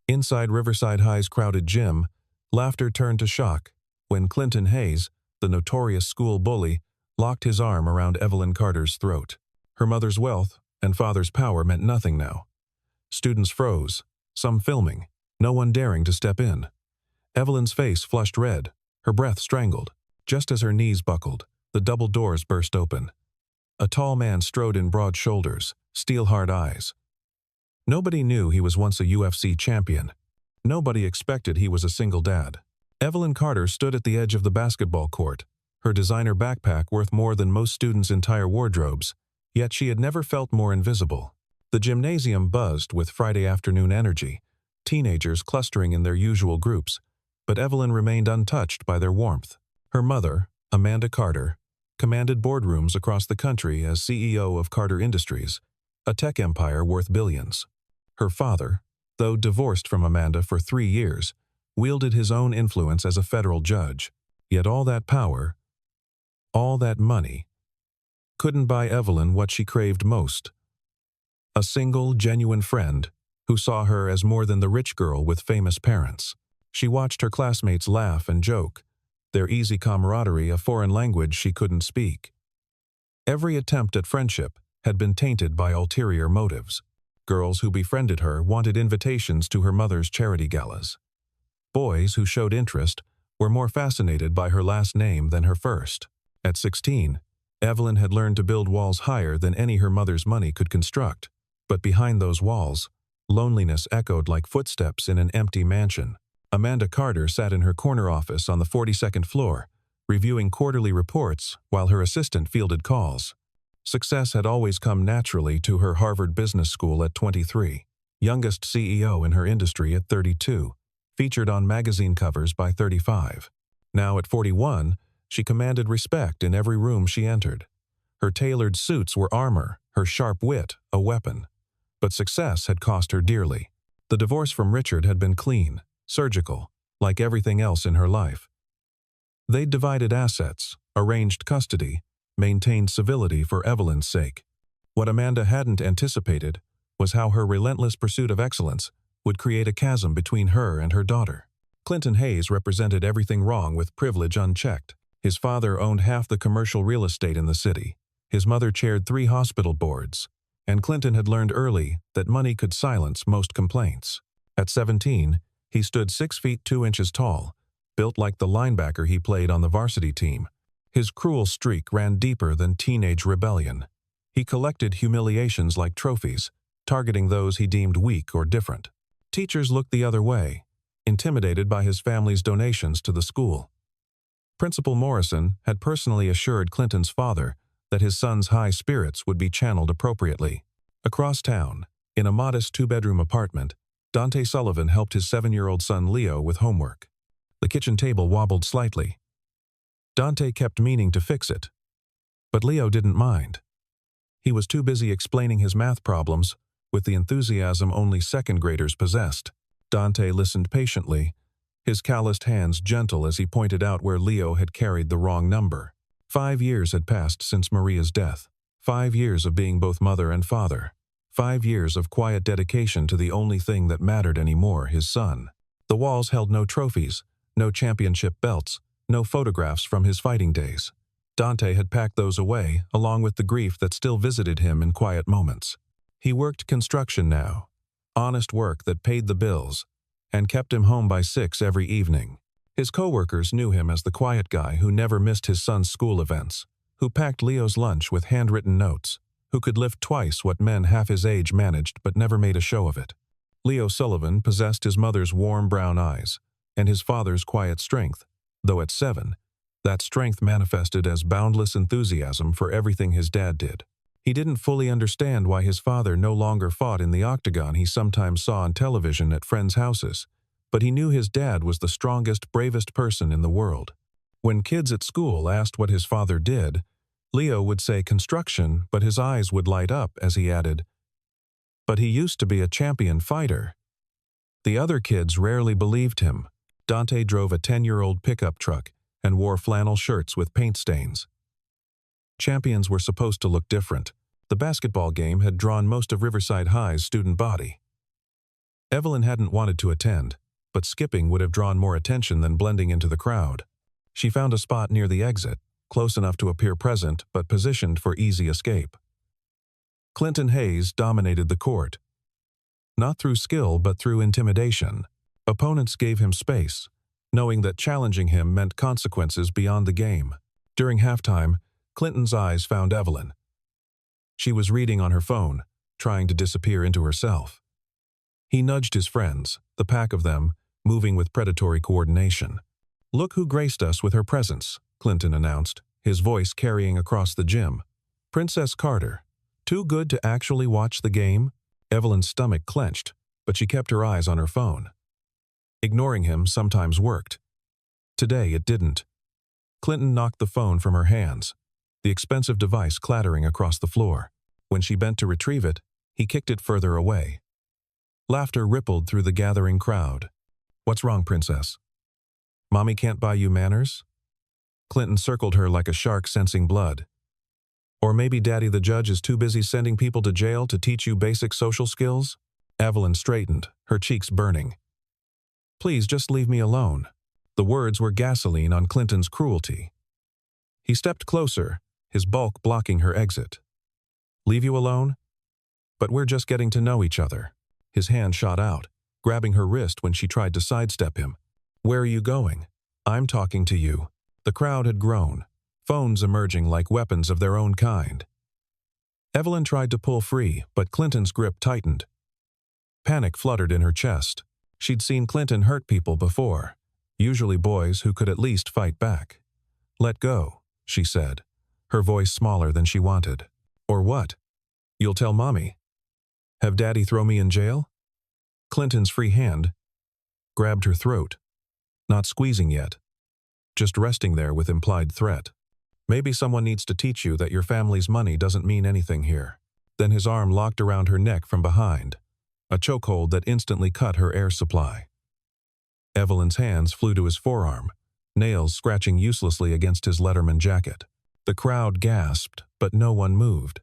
Inside Riverside High's crowded gym, laughter turned to shock when Clinton Hayes, the notorious school bully, locked his arm around Evelyn Carter's throat. Her mother's wealth and father's power meant nothing now. Students froze, some filming, no one daring to step in. Evelyn's face flushed red, her breath strangled. Just as her knees buckled, the double doors burst open. A tall man strode in, broad shoulders, steel-hard eyes. Nobody knew he was once a UFC champion. Nobody expected he was a single dad. Evelyn Carter stood at the edge of the basketball court, her designer backpack worth more than most students' entire wardrobes, yet she had never felt more invisible. The gymnasium buzzed with Friday afternoon energy, teenagers clustering in their usual groups, but Evelyn remained untouched by their warmth. Her mother, Amanda Carter, commanded boardrooms across the country as CEO of Carter Industries, a tech empire worth billions. Her father, though divorced from Amanda for 3 years, wielded his own influence as a federal judge. Yet all that power, all that money, couldn't buy Evelyn what she craved most: a single, genuine friend who saw her as more than the rich girl with famous parents. She watched her classmates laugh and joke, their easy camaraderie a foreign language she couldn't speak. Every attempt at friendship had been tainted by ulterior motives. Girls who befriended her wanted invitations to her mother's charity galas. Boys who showed interest were more fascinated by her last name than her first. At 16, Evelyn had learned to build walls higher than any her mother's money could construct. But behind those walls, loneliness echoed like footsteps in an empty mansion. Amanda Carter sat in her corner office on the 42nd floor, reviewing quarterly reports while her assistant fielded calls. Success had always come naturally to her Harvard Business School at 23, youngest CEO in her industry at 32, featured on magazine covers by 35. Now at 41, she commanded respect in every room she entered. Her tailored suits were armor, her sharp wit a weapon. But success had cost her dearly. The divorce from Richard had been clean, surgical, like everything else in her life. They'd divided assets, arranged custody, maintained civility for Evelyn's sake. What Amanda hadn't anticipated was how her relentless pursuit of excellence would create a chasm between her and her daughter. Clinton Hayes represented everything wrong with privilege unchecked. His father owned half the commercial real estate in the city. His mother chaired 3 hospital boards. And Clinton had learned early that money could silence most complaints. At 17, he stood 6 feet 2 inches tall, built like the linebacker he played on the varsity team. His cruel streak ran deeper than teenage rebellion. He collected humiliations like trophies, targeting those he deemed weak or different. Teachers looked the other way, intimidated by his family's donations to the school. Principal Morrison had personally assured Clinton's father that his son's high spirits would be channeled appropriately. Across town, in a modest 2-bedroom apartment, Dante Sullivan helped his 7-year-old son Leo with homework. The kitchen table wobbled slightly. Dante kept meaning to fix it, but Leo didn't mind. He was too busy explaining his math problems with the enthusiasm only second graders possessed. Dante listened patiently, his calloused hands gentle as he pointed out where Leo had carried the wrong number. 5 years had passed since Maria's death. 5 years of being both mother and father. 5 years of quiet dedication to the only thing that mattered anymore, his son. The walls held no trophies, no championship belts, no photographs from his fighting days. Dante had packed those away, along with the grief that still visited him in quiet moments. He worked construction now, honest work that paid the bills, and kept him home by 6 every evening. His co-workers knew him as the quiet guy who never missed his son's school events, who packed Leo's lunch with handwritten notes, who could lift twice what men half his age managed but never made a show of it. Leo Sullivan possessed his mother's warm brown eyes and his father's quiet strength, though at 7, that strength manifested as boundless enthusiasm for everything his dad did. He didn't fully understand why his father no longer fought in the octagon he sometimes saw on television at friends' houses, but he knew his dad was the strongest, bravest person in the world. When kids at school asked what his father did, Leo would say construction, but his eyes would light up as he added, "But he used to be a champion fighter." The other kids rarely believed him. Dante drove a 10-year-old pickup truck and wore flannel shirts with paint stains. Champions were supposed to look different. The basketball game had drawn most of Riverside High's student body. Evelyn hadn't wanted to attend, but skipping would have drawn more attention than blending into the crowd. She found a spot near the exit, close enough to appear present but positioned for easy escape. Clinton Hayes dominated the court. Not through skill but through intimidation. Opponents gave him space, knowing that challenging him meant consequences beyond the game. During halftime, Clinton's eyes found Evelyn. She was reading on her phone, trying to disappear into herself. He nudged his friends, the pack of them, moving with predatory coordination. "Look who graced us with her presence," Clinton announced, his voice carrying across the gym. "Princess Carter. Too good to actually watch the game?" Evelyn's stomach clenched, but she kept her eyes on her phone. Ignoring him sometimes worked. Today it didn't. Clinton knocked the phone from her hands, the expensive device clattering across the floor. When she bent to retrieve it, he kicked it further away. Laughter rippled through the gathering crowd. "What's wrong, Princess? Mommy can't buy you manners?" Clinton circled her like a shark sensing blood. "Or maybe Daddy the judge is too busy sending people to jail to teach you basic social skills?" Evelyn straightened, her cheeks burning. "Please just leave me alone." The words were gasoline on Clinton's cruelty. He stepped closer, his bulk blocking her exit. "Leave you alone? But we're just getting to know each other." His hand shot out, grabbing her wrist when she tried to sidestep him. "Where are you going?" "I'm talking to you." The crowd had grown, phones emerging like weapons of their own kind. Evelyn tried to pull free, but Clinton's grip tightened. Panic fluttered in her chest. She'd seen Clinton hurt people before, usually boys who could at least fight back. "Let go," she said, her voice smaller than she wanted. "Or what? You'll tell Mommy? Have Daddy throw me in jail?" Clinton's free hand grabbed her throat, not squeezing yet, just resting there with implied threat. "Maybe someone needs to teach you that your family's money doesn't mean anything here." Then his arm locked around her neck from behind, a chokehold that instantly cut her air supply. Evelyn's hands flew to his forearm, nails scratching uselessly against his Letterman jacket. The crowd gasped, but no one moved.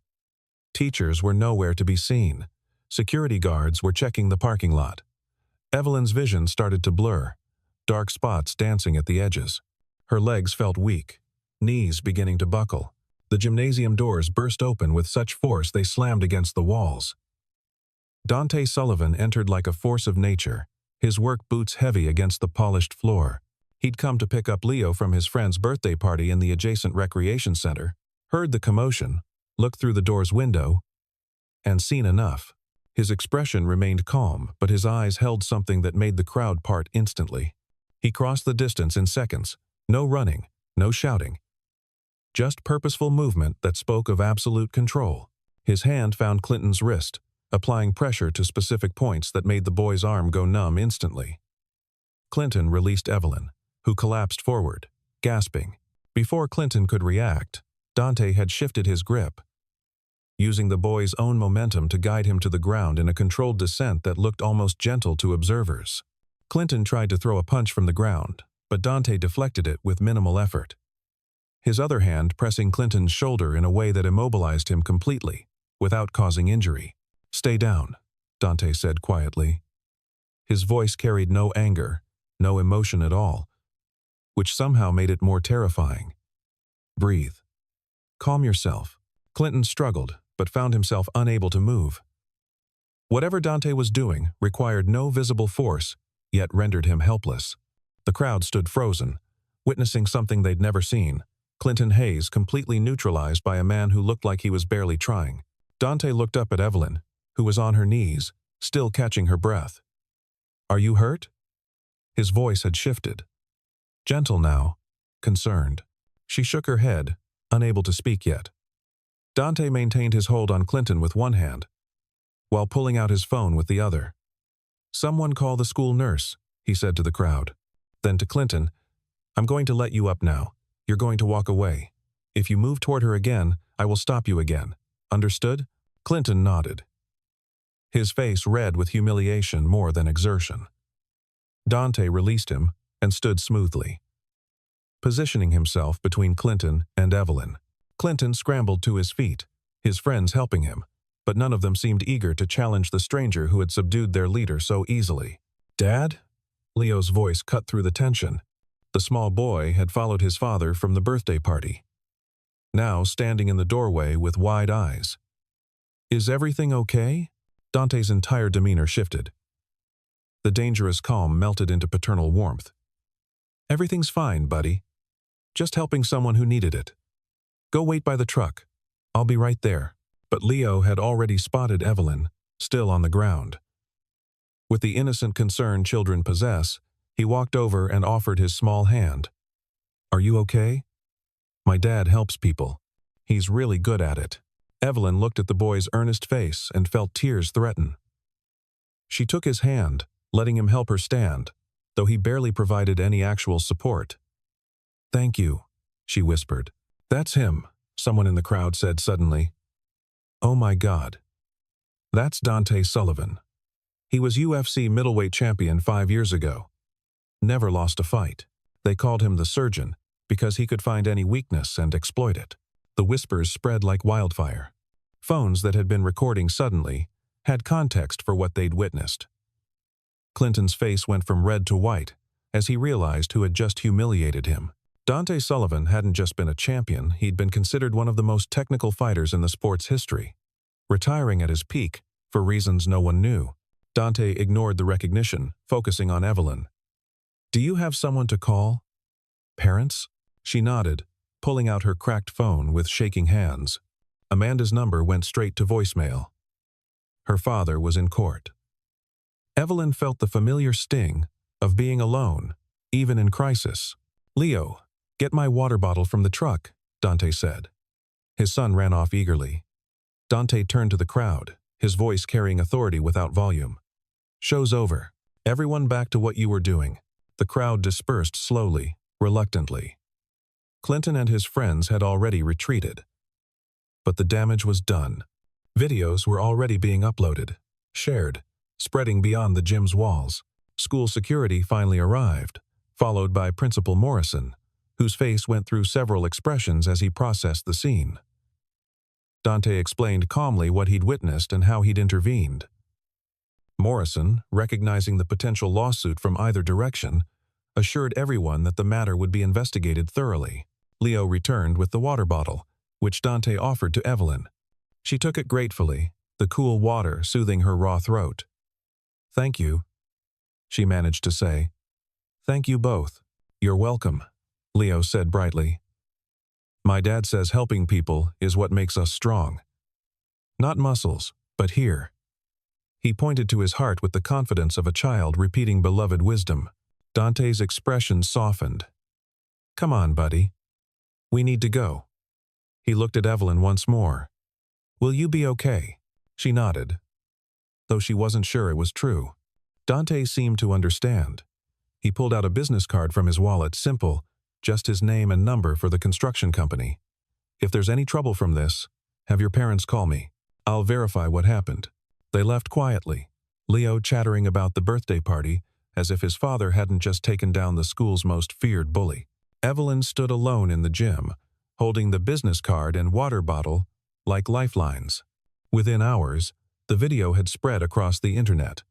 Teachers were nowhere to be seen. Security guards were checking the parking lot. Evelyn's vision started to blur, dark spots dancing at the edges. Her legs felt weak, knees beginning to buckle. The gymnasium doors burst open with such force they slammed against the walls. Dante Sullivan entered like a force of nature, his work boots heavy against the polished floor. He'd come to pick up Leo from his friend's birthday party in the adjacent recreation center, heard the commotion, looked through the door's window, and seen enough. His expression remained calm, but his eyes held something that made the crowd part instantly. He crossed the distance in seconds. No running, no shouting. Just purposeful movement that spoke of absolute control. His hand found Clinton's wrist, applying pressure to specific points that made the boy's arm go numb instantly. Clinton released Evelyn, who collapsed forward, gasping. Before Clinton could react, Dante had shifted his grip, using the boy's own momentum to guide him to the ground in a controlled descent that looked almost gentle to observers. Clinton tried to throw a punch from the ground, but Dante deflected it with minimal effort, his other hand pressing Clinton's shoulder in a way that immobilized him completely, without causing injury. "Stay down," Dante said quietly. His voice carried no anger, no emotion at all, which somehow made it more terrifying. "Breathe. Calm yourself." Clinton struggled, but found himself unable to move. Whatever Dante was doing required no visible force, yet rendered him helpless. The crowd stood frozen, witnessing something they'd never seen. Clinton Hayes completely neutralized by a man who looked like he was barely trying. Dante looked up at Evelyn, who was on her knees, still catching her breath. "Are you hurt?" His voice had shifted. Gentle now, concerned. She shook her head, unable to speak yet. Dante maintained his hold on Clinton with one hand, while pulling out his phone with the other. "Someone call the school nurse," he said to the crowd. Then to Clinton, "I'm going to let you up now. You're going to walk away. If you move toward her again, I will stop you again. Understood?" Clinton nodded, his face red with humiliation more than exertion. Dante released him and stood smoothly, positioning himself between Clinton and Evelyn. Clinton scrambled to his feet, his friends helping him. but none of them seemed eager to challenge the stranger who had subdued their leader so easily. "Dad?" Leo's voice cut through the tension. The small boy had followed his father from the birthday party, now standing in the doorway with wide eyes. "Is everything okay?" Dante's entire demeanor shifted. The dangerous calm melted into paternal warmth. "Everything's fine, buddy. Just helping someone who needed it. Go wait by the truck. I'll be right there." But Leo had already spotted Evelyn, still on the ground. With the innocent concern children possess, he walked over and offered his small hand. "Are you okay?" "My dad helps people. He's really good at it." Evelyn looked at the boy's earnest face and felt tears threaten. She took his hand, letting him help her stand, though he barely provided any actual support. "Thank you," she whispered. "That's him," someone in the crowd said suddenly. "Oh my God. That's Dante Sullivan. He was UFC middleweight champion 5 years ago. Never lost a fight. They called him the surgeon because he could find any weakness and exploit it." The whispers spread like wildfire. Phones that had been recording suddenly had context for what they'd witnessed. Clinton's face went from red to white as he realized who had just humiliated him. Dante Sullivan hadn't just been a champion, he'd been considered one of the most technical fighters in the sport's history. Retiring at his peak, for reasons no one knew, Dante ignored the recognition, focusing on Evelyn. "Do you have someone to call? Parents?" She nodded, pulling out her cracked phone with shaking hands. Amanda's number went straight to voicemail. Her father was in court. Evelyn felt the familiar sting of being alone, even in crisis. "Leo, get my water bottle from the truck," Dante said. His son ran off eagerly. Dante turned to the crowd, his voice carrying authority without volume. "Show's over. Everyone back to what you were doing." The crowd dispersed slowly, reluctantly. Clinton and his friends had already retreated. But the damage was done. Videos were already being uploaded, shared, spreading beyond the gym's walls. School security finally arrived, followed by Principal Morrison, whose face went through several expressions as he processed the scene. Dante explained calmly what he'd witnessed and how he'd intervened. Morrison, recognizing the potential lawsuit from either direction, assured everyone that the matter would be investigated thoroughly. Leo returned with the water bottle, which Dante offered to Evelyn. She took it gratefully, the cool water soothing her raw throat. "Thank you," she managed to say. "Thank you both." "You're welcome," Leo said brightly. "My dad says helping people is what makes us strong. Not muscles, but here." He pointed to his heart with the confidence of a child repeating beloved wisdom. Dante's expression softened. "Come on, buddy. We need to go." He looked at Evelyn once more. "Will you be okay?" She nodded, though she wasn't sure it was true. Dante seemed to understand. He pulled out a business card from his wallet, simple, just his name and number for the construction company. "If there's any trouble from this, have your parents call me. I'll verify what happened." They left quietly, Leo chattering about the birthday party as if his father hadn't just taken down the school's most feared bully. Evelyn stood alone in the gym, holding the business card and water bottle like lifelines. Within hours, the video had spread across the internet.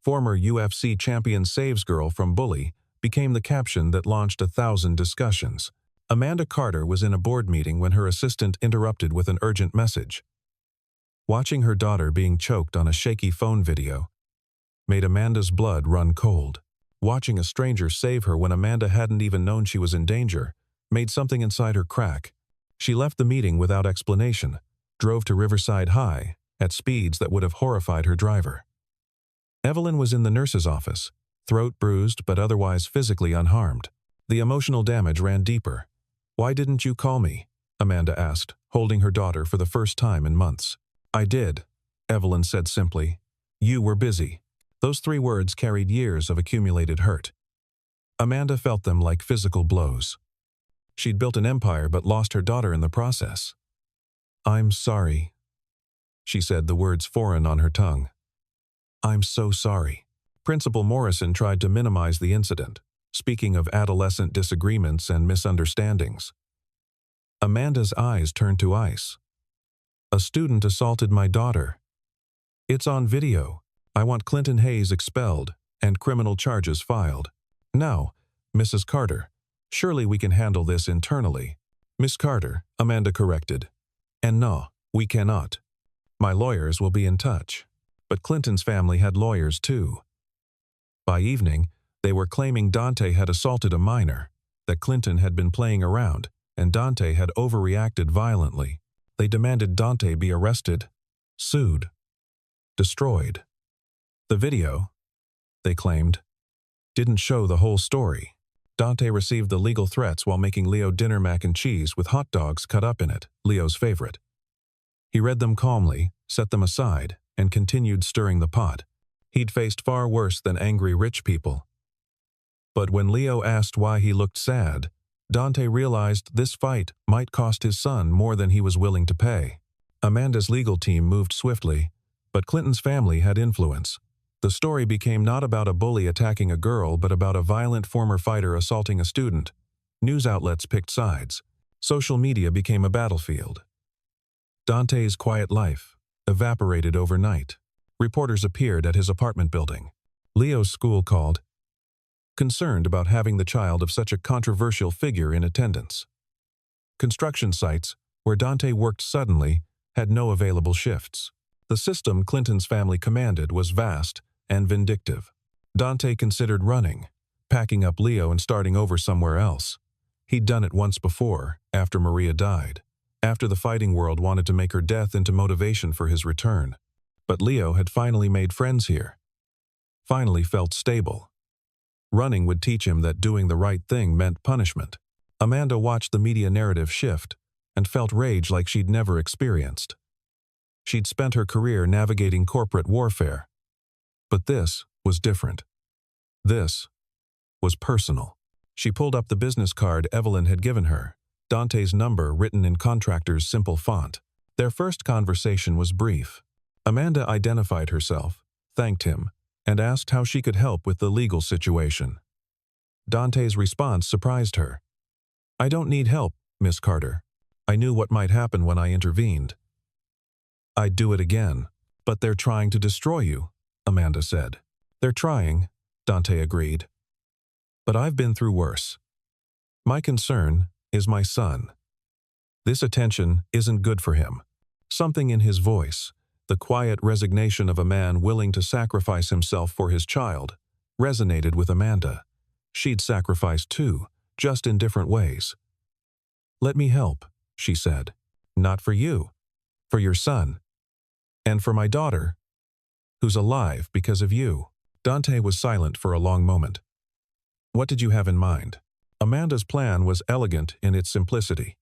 "Former UFC champion saves girl from bully" became the caption that launched 1,000 discussions. Amanda Carter was in a board meeting when her assistant interrupted with an urgent message. Watching her daughter being choked on a shaky phone video made Amanda's blood run cold. Watching a stranger save her when Amanda hadn't even known she was in danger made something inside her crack. She left the meeting without explanation, drove to Riverside High at speeds that would have horrified her driver. Evelyn was in the nurse's office, throat bruised but otherwise physically unharmed. The emotional damage ran deeper. "Why didn't you call me?" Amanda asked, holding her daughter for the first time in months. "I did," Evelyn said simply. "You were busy." Those 3 words carried years of accumulated hurt. Amanda felt them like physical blows. She'd built an empire but lost her daughter in the process. "I'm sorry," she said, the words foreign on her tongue. "I'm so sorry." Principal Morrison tried to minimize the incident, speaking of adolescent disagreements and misunderstandings. Amanda's eyes turned to ice. "A student assaulted my daughter," It's on video. I want Clinton Hayes expelled and criminal charges filed. Now, Mrs. Carter, surely we can handle this internally. Miss Carter, Amanda corrected. And no, we cannot. My lawyers will be in touch. But Clinton's family had lawyers too. By evening, they were claiming Dante had assaulted a minor, that Clinton had been playing around, and Dante had overreacted violently. They demanded Dante be arrested, sued, destroyed. The video, they claimed, didn't show the whole story. Dante received the legal threats while making Leo dinner mac and cheese with hot dogs cut up in it, Leo's favorite. He read them calmly, set them aside, and continued stirring the pot. He'd faced far worse than angry rich people. But when Leo asked why he looked sad, Dante realized this fight might cost his son more than he was willing to pay. Amanda's legal team moved swiftly, but Clinton's family had influence. The story became not about a bully attacking a girl, but about a violent former fighter assaulting a student. News outlets picked sides. Social media became a battlefield. Dante's quiet life evaporated overnight. Reporters appeared at his apartment building. Leo's school called, concerned about having the child of such a controversial figure in attendance. Construction sites, where Dante worked suddenly, had no available shifts. The system Clinton's family commanded was vast and vindictive. Dante considered running, packing up Leo and starting over somewhere else. He'd done it once before, after Maria died, after the fighting world wanted to make her death into motivation for his return. But Leo had finally made friends here, finally felt stable. Running would teach him that doing the right thing meant punishment. Amanda watched the media narrative shift and felt rage like she'd never experienced. She'd spent her career navigating corporate warfare. But this was different. This was personal. She pulled up the business card Evelyn had given her, Dante's number written in contractor's simple font. Their first conversation was brief. Amanda identified herself, thanked him, and asked how she could help with the legal situation. Dante's response surprised her. "I don't need help, Miss Carter. I knew what might happen when I intervened. I'd do it again." "But they're trying to destroy you," Amanda said. "They're trying," Dante agreed. "But I've been through worse. My concern is my son. This attention isn't good for him." Something in his voice, the quiet resignation of a man willing to sacrifice himself for his child, resonated with Amanda. She'd sacrificed too, just in different ways. "Let me help," she said. "Not for you, for your son. And for my daughter, who's alive because of you." Dante was silent for a long moment. "What did you have in mind?" Amanda's plan was elegant in its simplicity.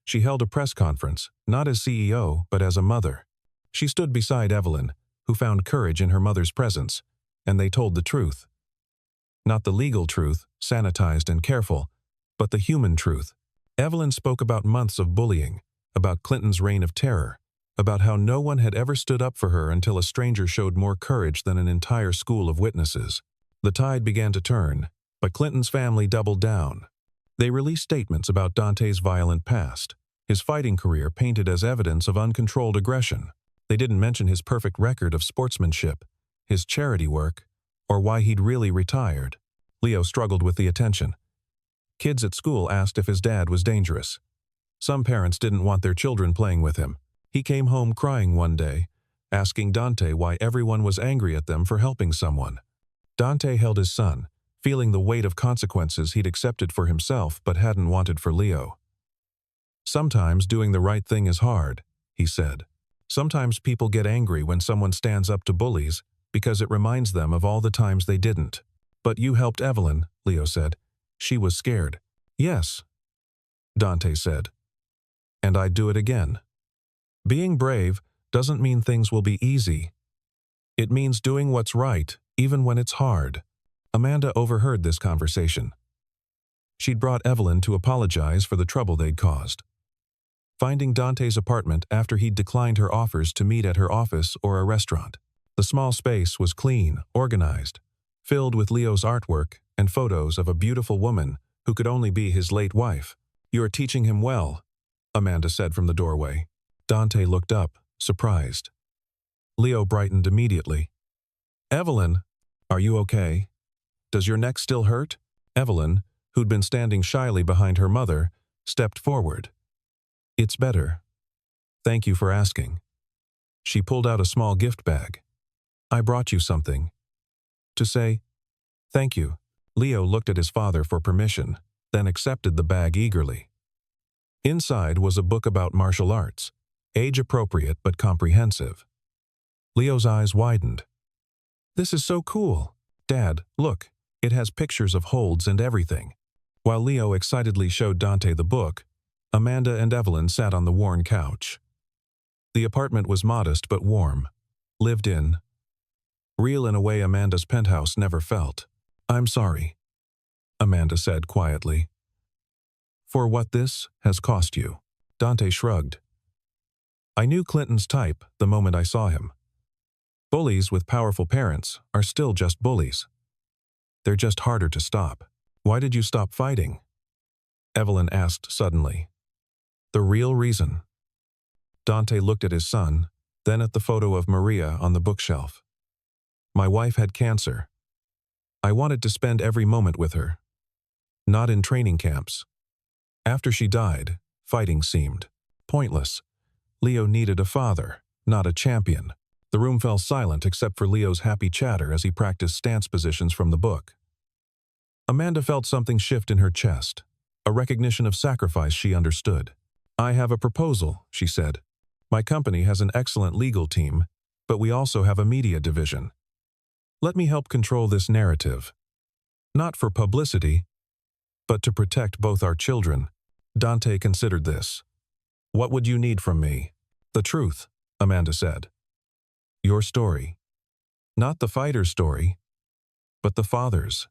She held a press conference, not as CEO, but as a mother. She stood beside Evelyn, who found courage in her mother's presence, and they told the truth. Not the legal truth, sanitized and careful, but the human truth. Evelyn spoke about months of bullying, about Clinton's reign of terror, about how no one had ever stood up for her until a stranger showed more courage than an entire school of witnesses. The tide began to turn, but Clinton's family doubled down. They released statements about Dante's violent past, his fighting career painted as evidence of uncontrolled aggression. They didn't mention his perfect record of sportsmanship, his charity work, or why he'd really retired. Leo struggled with the attention. Kids at school asked if his dad was dangerous. Some parents didn't want their children playing with him. He came home crying one day, asking Dante why everyone was angry at them for helping someone. Dante held his son, feeling the weight of consequences he'd accepted for himself but hadn't wanted for Leo. "Sometimes doing the right thing is hard," he said. "Sometimes people get angry when someone stands up to bullies because it reminds them of all the times they didn't. But you helped Evelyn," Leo said. "She was scared." "Yes," Dante said. "And I'd do it again." Being brave doesn't mean things will be easy. It means doing what's right, even when it's hard. Amanda overheard this conversation. She'd brought Evelyn to apologize for the trouble they'd caused. Finding Dante's apartment after he'd declined her offers to meet at her office or a restaurant. The small space was clean, organized, filled with Leo's artwork and photos of a beautiful woman who could only be his late wife. "You're teaching him well," Amanda said from the doorway. Dante looked up, surprised. Leo brightened immediately. Evelyn, are you okay? Does your neck still hurt? Evelyn, who'd been standing shyly behind her mother, stepped forward. It's better. Thank you for asking. She pulled out a small gift bag. I brought you something. To say, thank you. Leo looked at his father for permission, then accepted the bag eagerly. Inside was a book about martial arts, age-appropriate but comprehensive. Leo's eyes widened. This is so cool. Dad, look, it has pictures of holds and everything. While Leo excitedly showed Dante the book, Amanda and Evelyn sat on the worn couch. The apartment was modest but warm, lived in. Real in a way Amanda's penthouse never felt. I'm sorry, Amanda said quietly. For what this has cost you. Dante shrugged. I knew Clinton's type the moment I saw him. Bullies with powerful parents are still just bullies. They're just harder to stop. Why did you stop fighting? Evelyn asked suddenly. The real reason. Dante looked at his son, then at the photo of Maria on the bookshelf. My wife had cancer. I wanted to spend every moment with her. Not in training camps. After she died, fighting seemed pointless. Leo needed a father, not a champion. The room fell silent except for Leo's happy chatter as he practiced stance positions from the book. Amanda felt something shift in her chest, a recognition of sacrifice she understood. I have a proposal, she said. My company has an excellent legal team, but we also have a media division. Let me help control this narrative. Not for publicity, but to protect both our children. Dante considered this. What would you need from me? The truth, Amanda said. Your story. Not the fighter's story, but the father's.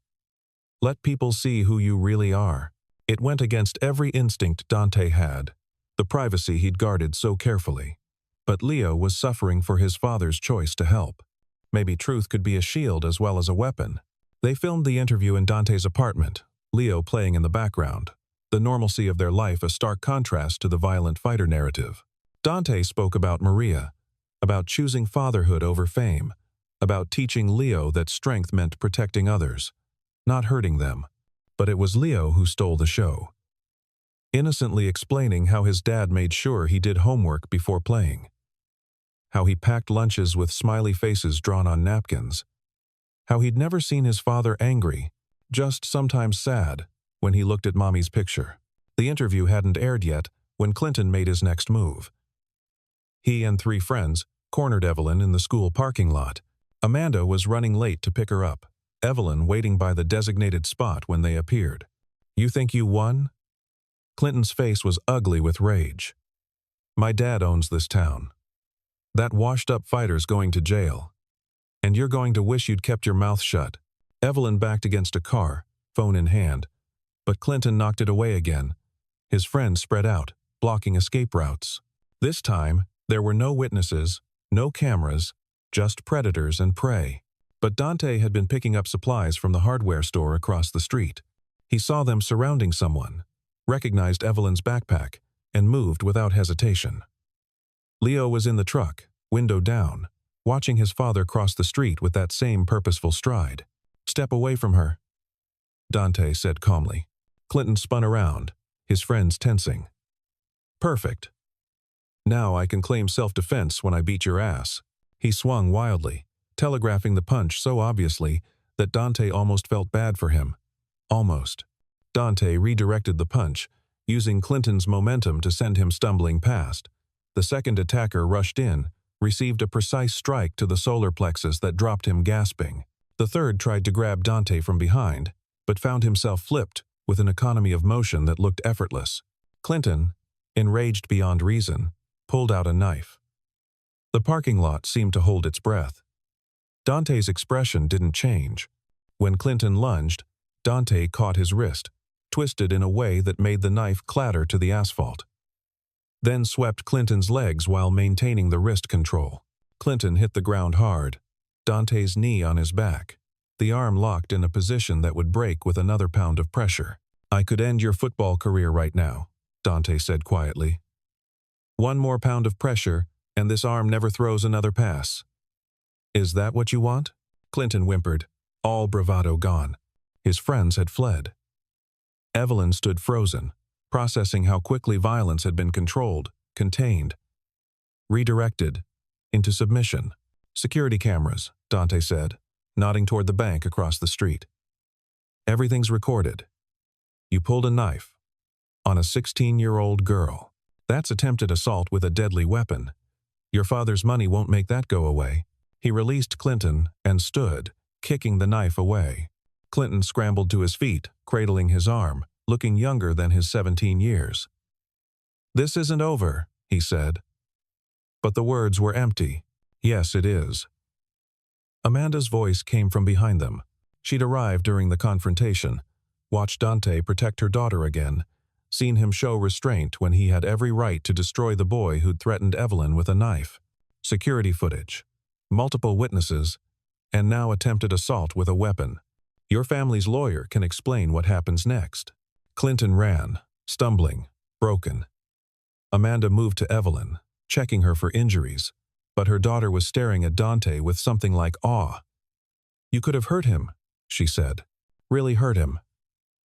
Let people see who you really are. It went against every instinct Dante had, the privacy he'd guarded so carefully. But Leo was suffering for his father's choice to help. Maybe truth could be a shield as well as a weapon. They filmed the interview in Dante's apartment, Leo playing in the background, the normalcy of their life a stark contrast to the violent fighter narrative. Dante spoke about Maria, about choosing fatherhood over fame, about teaching Leo that strength meant protecting others, not hurting them. But it was Leo who stole the show, innocently explaining how his dad made sure he did homework before playing, how he packed lunches with smiley faces drawn on napkins, how he'd never seen his father angry, just sometimes sad, when he looked at Mommy's picture. The interview hadn't aired yet when Clinton made his next move. He and 3 friends cornered Evelyn in the school parking lot. Amanda was running late to pick her up, Evelyn waiting by the designated spot when they appeared. You think you won? Clinton's face was ugly with rage. My dad owns this town. That washed-up fighter's going to jail. And you're going to wish you'd kept your mouth shut. Evelyn backed against a car, phone in hand, but Clinton knocked it away again. His friends spread out, blocking escape routes. This time, there were no witnesses, no cameras, just predators and prey. But Dante had been picking up supplies from the hardware store across the street. He saw them surrounding someone, recognized Evelyn's backpack, and moved without hesitation. Leo was in the truck, window down, watching his father cross the street with that same purposeful stride. Step away from her, Dante said calmly. Clinton spun around, his friends tensing. Perfect. Now I can claim self-defense when I beat your ass. He swung wildly, telegraphing the punch so obviously that Dante almost felt bad for him. Almost. Dante redirected the punch, using Clinton's momentum to send him stumbling past. The second attacker rushed in, received a precise strike to the solar plexus that dropped him gasping. The third tried to grab Dante from behind, but found himself flipped with an economy of motion that looked effortless. Clinton, enraged beyond reason, pulled out a knife. The parking lot seemed to hold its breath. Dante's expression didn't change. When Clinton lunged, Dante caught his wrist, twisted in a way that made the knife clatter to the asphalt. Then swept Clinton's legs while maintaining the wrist control. Clinton hit the ground hard, Dante's knee on his back, the arm locked in a position that would break with another pound of pressure. I could end your football career right now, Dante said quietly. One more pound of pressure, and this arm never throws another pass. Is that what you want? Clinton whimpered, all bravado gone. His friends had fled. Evelyn stood frozen, processing how quickly violence had been controlled, contained, redirected into submission. Security cameras, Dante said, nodding toward the bank across the street. Everything's recorded. You pulled a knife on a 16-year-old girl. That's attempted assault with a deadly weapon. Your father's money won't make that go away. He released Clinton and stood, kicking the knife away. Clinton scrambled to his feet, cradling his arm, looking younger than his 17 years. This isn't over, he said. But the words were empty. Yes, it is. Amanda's voice came from behind them. She'd arrived during the confrontation, watched Dante protect her daughter again, seen him show restraint when he had every right to destroy the boy who'd threatened Evelyn with a knife. Security footage, multiple witnesses, and now attempted assault with a weapon. Your family's lawyer can explain what happens next. Clinton ran, stumbling, broken. Amanda moved to Evelyn, checking her for injuries, but her daughter was staring at Dante with something like awe. You could have hurt him, she said. Really hurt him.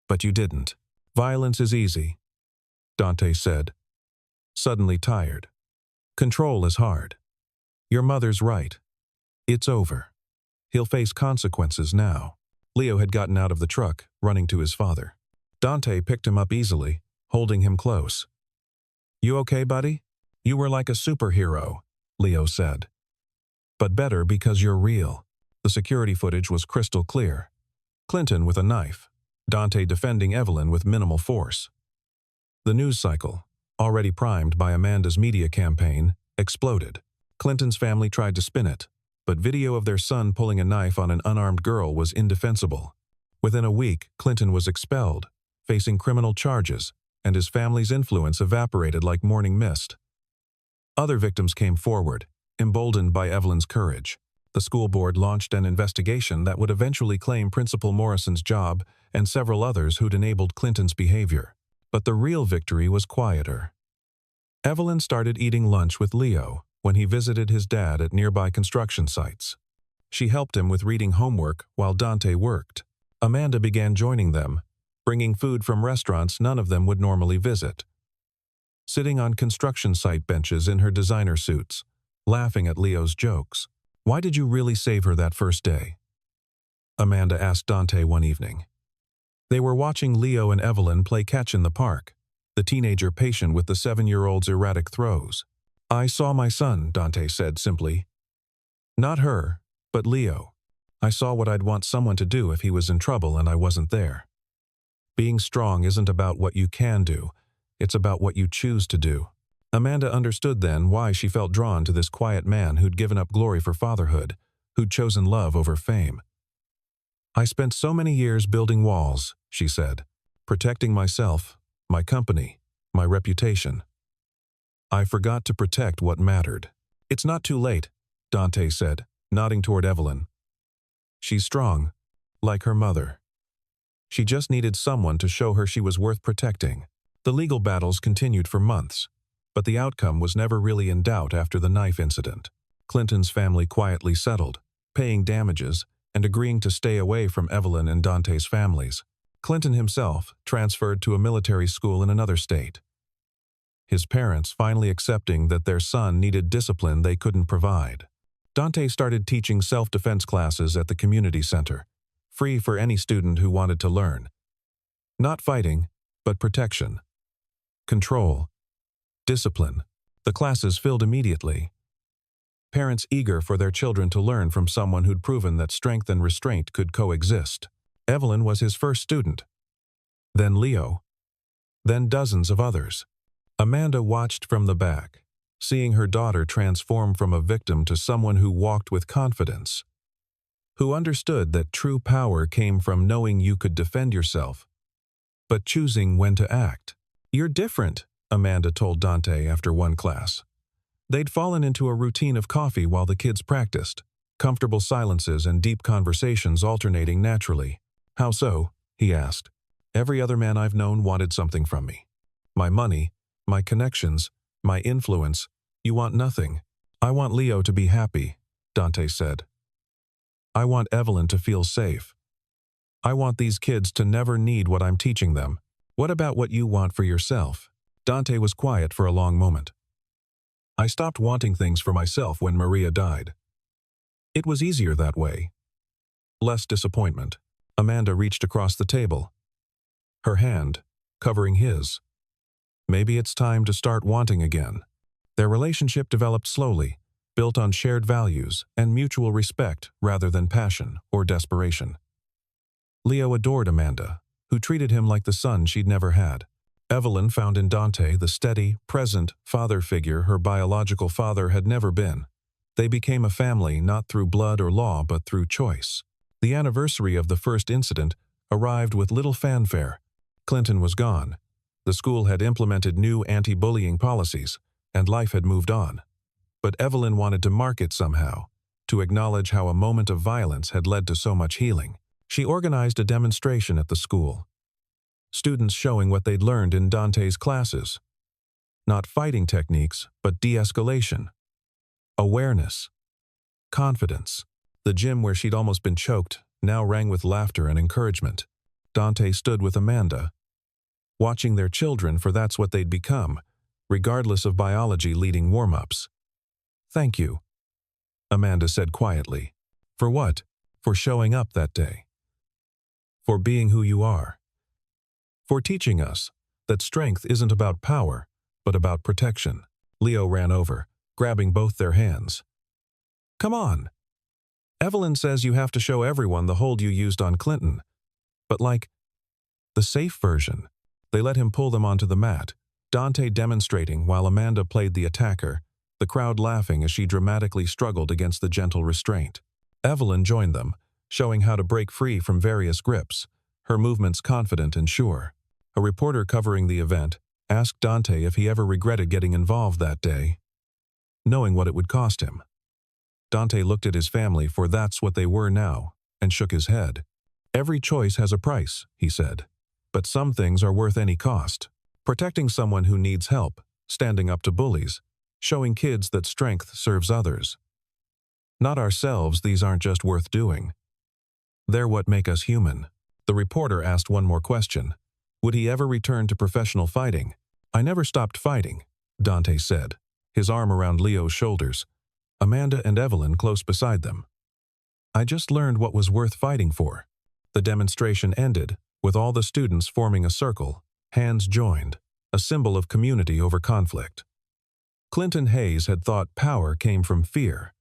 But you didn't. Violence is easy, Dante said, suddenly tired. Control is hard. Your mother's right. It's over. He'll face consequences now. Leo had gotten out of the truck, running to his father. Dante picked him up easily, holding him close. You okay, buddy? You were like a superhero, Leo said. But better because you're real. The security footage was crystal clear. Clinton with a knife, Dante defending Evelyn with minimal force. The news cycle, already primed by Amanda's media campaign, exploded. Clinton's family tried to spin it, but video of their son pulling a knife on an unarmed girl was indefensible. Within a week, Clinton was expelled, facing criminal charges, and his family's influence evaporated like morning mist. Other victims came forward, emboldened by Evelyn's courage. The school board launched an investigation that would eventually claim Principal Morrison's job and several others who'd enabled Clinton's behavior. But the real victory was quieter. Evelyn started eating lunch with Leo when he visited his dad at nearby construction sites. She helped him with reading homework while Dante worked. Amanda began joining them, bringing food from restaurants none of them would normally visit. Sitting on construction site benches in her designer suits, laughing at Leo's jokes. Why did you really save her that first day? Amanda asked Dante one evening. They were watching Leo and Evelyn play catch in the park, the teenager patient with the 7-year-old's erratic throws. I saw my son, Dante said simply. Not her, but Leo. I saw what I'd want someone to do if he was in trouble and I wasn't there. Being strong isn't about what you can do, it's about what you choose to do. Amanda understood then why she felt drawn to this quiet man who'd given up glory for fatherhood, who'd chosen love over fame. I spent so many years building walls, she said, protecting myself, my company, my reputation. I forgot to protect what mattered. It's not too late, Dante said, nodding toward Evelyn. She's strong, like her mother. She just needed someone to show her she was worth protecting. The legal battles continued for months, but the outcome was never really in doubt after the knife incident. Clinton's family quietly settled, paying damages and agreeing to stay away from Evelyn and Dante's families. Clinton himself transferred to a military school in another state. His parents finally accepting that their son needed discipline they couldn't provide. Dante started teaching self-defense classes at the community center, free for any student who wanted to learn. Not fighting, but protection. Control. Discipline. The classes filled immediately. Parents eager for their children to learn from someone who'd proven that strength and restraint could coexist. Evelyn was his first student. Then Leo. Then dozens of others. Amanda watched from the back, seeing her daughter transform from a victim to someone who walked with confidence, who understood that true power came from knowing you could defend yourself, but choosing when to act. You're different, Amanda told Dante after one class. They'd fallen into a routine of coffee while the kids practiced, comfortable silences and deep conversations alternating naturally. How so? He asked. Every other man I've known wanted something from me. My money, my connections, my influence. You want nothing. I want Leo to be happy, Dante said. I want Evelyn to feel safe. I want these kids to never need what I'm teaching them. What about what you want for yourself? Dante was quiet for a long moment. I stopped wanting things for myself when Maria died. It was easier that way. Less disappointment. Amanda reached across the table, her hand covering his. Maybe it's time to start wanting again. Their relationship developed slowly, built on shared values and mutual respect rather than passion or desperation. Leo adored Amanda, who treated him like the son she'd never had. Evelyn found in Dante the steady, present father figure her biological father had never been. They became a family not through blood or law but through choice. The anniversary of the first incident arrived with little fanfare. Clinton was gone. The school had implemented new anti-bullying policies, and life had moved on. But Evelyn wanted to mark it somehow, to acknowledge how a moment of violence had led to so much healing. She organized a demonstration at the school. Students showing what they'd learned in Dante's classes. Not fighting techniques, but de-escalation. Awareness. Confidence. The gym where she'd almost been choked now rang with laughter and encouragement. Dante stood with Amanda, watching their children, for that's what they'd become, regardless of biology, leading warm-ups. "Thank you," Amanda said quietly. "For what?" "For showing up that day. For being who you are. For teaching us that strength isn't about power, but about protection." Leo ran over, grabbing both their hands. "Come on. Evelyn says you have to show everyone the hold you used on Clinton. But like, the safe version." They let him pull them onto the mat, Dante demonstrating while Amanda played the attacker, the crowd laughing as she dramatically struggled against the gentle restraint. Evelyn joined them, showing how to break free from various grips, her movements confident and sure. A reporter covering the event asked Dante if he ever regretted getting involved that day, knowing what it would cost him. Dante looked at his family, for that's what they were now, and shook his head. "Every choice has a price," he said. "But some things are worth any cost. Protecting someone who needs help, standing up to bullies, showing kids that strength serves others. Not ourselves, these aren't just worth doing. They're what make us human." The reporter asked one more question. Would he ever return to professional fighting? "I never stopped fighting," Dante said, his arm around Leo's shoulders, Amanda and Evelyn close beside them. "I just learned what was worth fighting for." The demonstration ended, with all the students forming a circle, hands joined, a symbol of community over conflict. Clinton Hayes had thought power came from fear,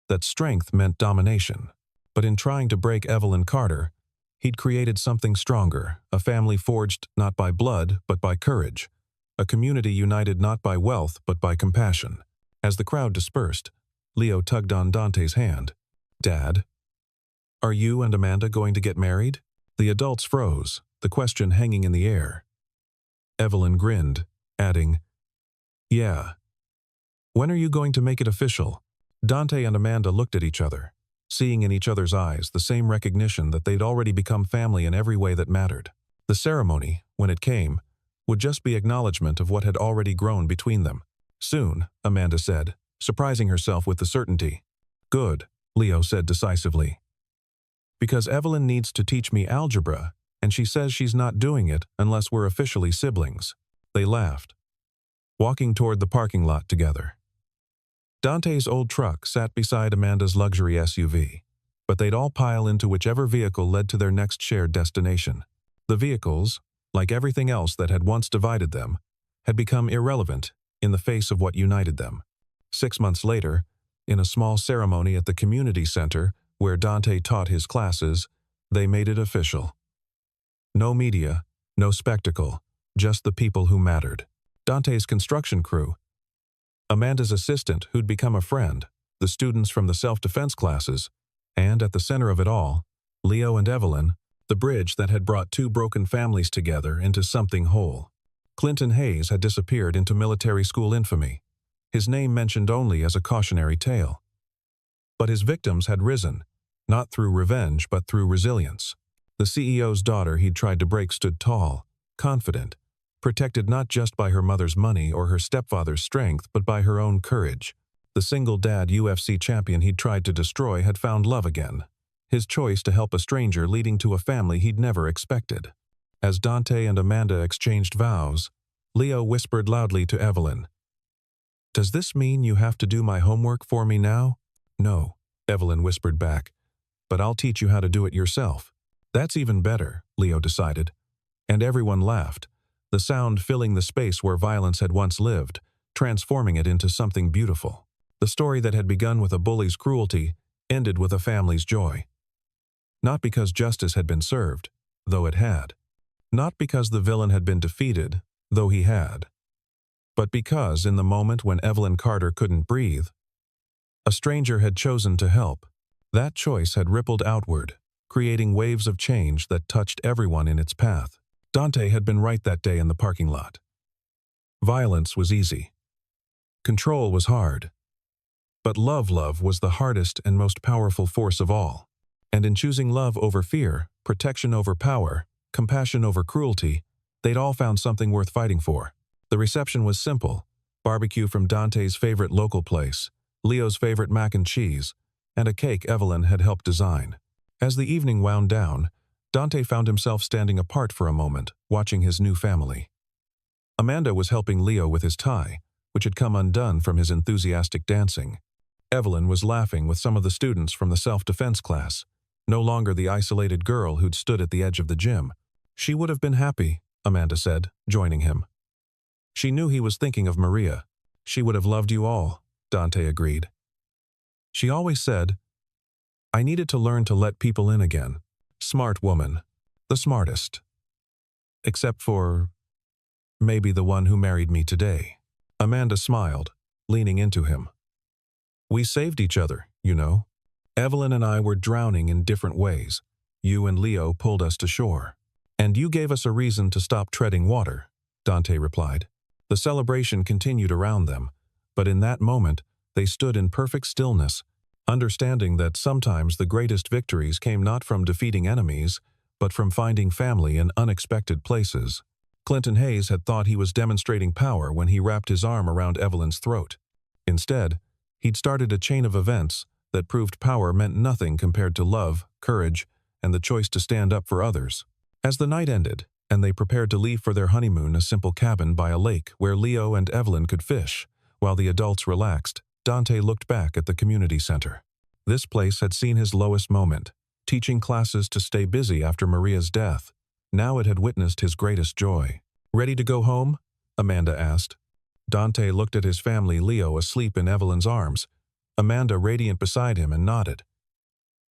that strength meant domination. But in trying to break Evelyn Carter, he'd created something stronger, a family forged not by blood but by courage, a community united not by wealth but by compassion. As the crowd dispersed, Leo tugged on Dante's hand. "Dad, are you and Amanda going to get married?" The adults froze, the question hanging in the air. Evelyn grinned, adding, "Yeah." "When are you going to make it official?" Dante and Amanda looked at each other, seeing in each other's eyes the same recognition that they'd already become family in every way that mattered. The ceremony, when it came, would just be acknowledgement of what had already grown between them. "Soon," Amanda said, surprising herself with the certainty. "Good," Leo said decisively. "Because Evelyn needs to teach me algebra, and she says she's not doing it unless we're officially siblings." They laughed, walking toward the parking lot together. Dante's old truck sat beside Amanda's luxury SUV, but they'd all pile into whichever vehicle led to their next shared destination. The vehicles, like everything else that had once divided them, had become irrelevant in the face of what united them. 6 months later, in a small ceremony at the community center where Dante taught his classes, they made it official. No media, no spectacle, just the people who mattered. Dante's construction crew, Amanda's assistant who'd become a friend, the students from the self-defense classes, and at the center of it all, Leo and Evelyn, the bridge that had brought two broken families together into something whole. Clinton Hayes had disappeared into military school infamy, his name mentioned only as a cautionary tale. But his victims had risen, not through revenge but through resilience. The CEO's daughter he'd tried to break stood tall, confident, protected not just by her mother's money or her stepfather's strength but by her own courage. The single dad UFC champion he'd tried to destroy had found love again, his choice to help a stranger leading to a family he'd never expected. As Dante and Amanda exchanged vows, Leo whispered loudly to Evelyn, "Does this mean you have to do my homework for me now?" "No," Evelyn whispered back, "but I'll teach you how to do it yourself." "That's even better," Leo decided. And everyone laughed, the sound filling the space where violence had once lived, transforming it into something beautiful. The story that had begun with a bully's cruelty ended with a family's joy. Not because justice had been served, though it had. Not because the villain had been defeated, though he had. But because, in the moment when Evelyn Carter couldn't breathe, a stranger had chosen to help. That choice had rippled outward, creating waves of change that touched everyone in its path. Dante had been right that day in the parking lot. Violence was easy. Control was hard. But love was the hardest and most powerful force of all. And in choosing love over fear, protection over power, compassion over cruelty, they'd all found something worth fighting for. The reception was simple: barbecue from Dante's favorite local place, Leo's favorite mac and cheese, and a cake Evelyn had helped design. As the evening wound down, Dante found himself standing apart for a moment, watching his new family. Amanda was helping Leo with his tie, which had come undone from his enthusiastic dancing. Evelyn was laughing with some of the students from the self-defense class, no longer the isolated girl who'd stood at the edge of the gym. "She would have been happy," Amanda said, joining him. "She knew he was thinking of Maria. She would have loved you all," Dante agreed. "She always said, I needed to learn to let people in again. Smart woman. The smartest. Except for maybe the one who married me today." Amanda smiled, leaning into him. "We saved each other, you know. Evelyn and I were drowning in different ways. You and Leo pulled us to shore. And you gave us a reason to stop treading water," Dante replied. The celebration continued around them, but in that moment, they stood in perfect stillness, understanding that sometimes the greatest victories came not from defeating enemies, but from finding family in unexpected places. Clinton Hayes had thought he was demonstrating power when he wrapped his arm around Evelyn's throat. Instead, he'd started a chain of events that proved power meant nothing compared to love, courage, and the choice to stand up for others. As the night ended, and they prepared to leave for their honeymoon, a simple cabin by a lake where Leo and Evelyn could fish, while the adults relaxed, Dante looked back at the community center. This place had seen his lowest moment, teaching classes to stay busy after Maria's death. Now it had witnessed his greatest joy. "Ready to go home?" Amanda asked. Dante looked at his family, Leo asleep in Evelyn's arms, Amanda radiant beside him, and nodded.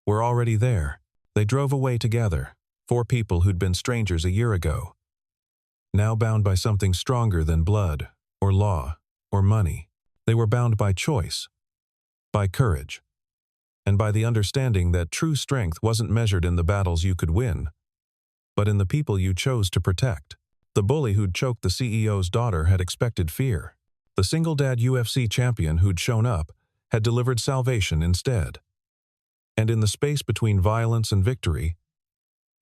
"We're already there." They drove away together, 4 people who'd been strangers a year ago, now bound by something stronger than blood, or law, or money. They were bound by choice, by courage, and by the understanding that true strength wasn't measured in the battles you could win, but in the people you chose to protect. The bully who'd choked the CEO's daughter had expected fear. The single-dad UFC champion who'd shown up had delivered salvation instead. And in the space between violence and victory,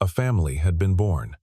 a family had been born.